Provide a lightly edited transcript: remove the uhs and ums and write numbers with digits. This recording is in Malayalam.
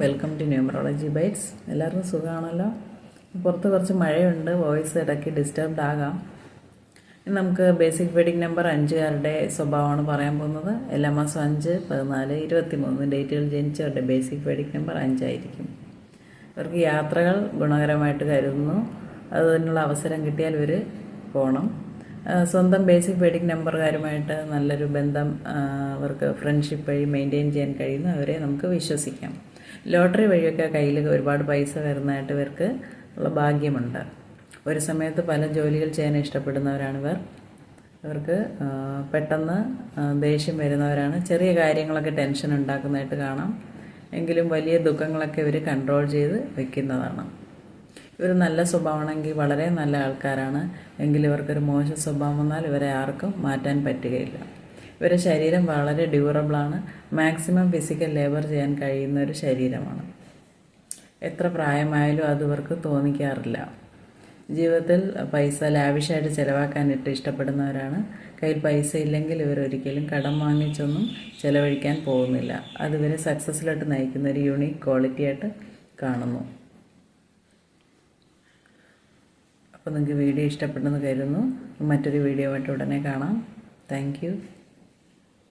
Welcome to numerology bytes. എല്ലാവർക്കും സുഖമാണല്ലോ. പുറത്ത് കുറച്ച് മഴയുണ്ട്, വോയിസ് ഇടയ്ക്ക് ഡിസ്റ്റർബ്ഡ് ആകാം. ഇന്ന് നമുക്ക് ബേസിക് വെഡിങ് നമ്പർ 5കാരുടെ സ്വഭാവമാണ് പറയാൻ പോകുന്നത്. എല്ലാ മാസം 5, 14, 23 ഡേറ്റുകൾ ജനിച്ചവരുടെ ബേസിക് വെഡിങ് നമ്പർ 5 ആയിരിക്കും. ഇവർക്ക് യാത്രകൾ ഗുണകരമായിട്ട് കരുതുന്നു. അതിനുള്ള അവസരം കിട്ടിയാൽ ഇവർ പോകണം. സ്വന്തം ബേസിക് വെഡിങ് നമ്പറുകാരുമായിട്ട് നല്ലൊരു ബന്ധം അവർക്ക് ഫ്രണ്ട്ഷിപ്പ് വഴി മെയിൻറ്റെയിൻ ചെയ്യാൻ കഴിയുന്നു. അവരെ നമുക്ക് വിശ്വസിക്കാം. ലോട്ടറി വഴിയൊക്കെ കയ്യിൽ ഒരുപാട് പൈസ വരുന്നതായിട്ട് ഇവർക്ക് ഉള്ള ഭാഗ്യമുണ്ട്. ഒരു സമയത്ത് പല ജോലികൾ ചെയ്യാൻ ഇഷ്ടപ്പെടുന്നവരാണിവർ. ഇവർക്ക് പെട്ടെന്ന് ദേഷ്യം വരുന്നവരാണ്. ചെറിയ കാര്യങ്ങളൊക്കെ ടെൻഷൻ ഉണ്ടാക്കുന്നതായിട്ട് കാണാം. എങ്കിലും വലിയ ദുഃഖങ്ങളൊക്കെ ഇവർ കൺട്രോൾ ചെയ്ത് വയ്ക്കുന്നതാണ്. ഇവർ നല്ല സ്വഭാവമാണെങ്കിൽ വളരെ നല്ല ആൾക്കാരാണ്. എങ്കിലും ഇവർക്കൊരു മോശം സ്വഭാവം വന്നാൽ ഇവരെ ആർക്കും മാറ്റാൻ പറ്റുകയില്ല. ഇവരുടെ ശരീരം വളരെ ഡ്യൂറബിളാണ്. മാക്സിമം ഫിസിക്കൽ ലേബർ ചെയ്യാൻ കഴിയുന്ന ഒരു ശരീരമാണ്. എത്ര പ്രായമായാലും അത് ഇവർക്ക് തോന്നിക്കാറില്ല. ജീവിതത്തിൽ പൈസ ലാവിഷായിട്ട് ചിലവാക്കാനിട്ട് ഇഷ്ടപ്പെടുന്നവരാണ്. കയ്യിൽ പൈസ ഇല്ലെങ്കിൽ ഇവരൊരിക്കലും കടം വാങ്ങിച്ചൊന്നും ചിലവഴിക്കാൻ പോകുന്നില്ല. അത് ഇവരെ സക്സസ്സിലോട്ട് നയിക്കുന്ന ഒരു യൂണീക്ക് ക്വാളിറ്റി ആയിട്ട് കാണുന്നു. അപ്പോൾ നിങ്ങൾക്ക് വീഡിയോ ഇഷ്ടപ്പെട്ടെന്ന് കരുതുന്നു. മറ്റൊരു വീഡിയോ ആയിട്ട് ഉടനെ കാണാം. Thank you.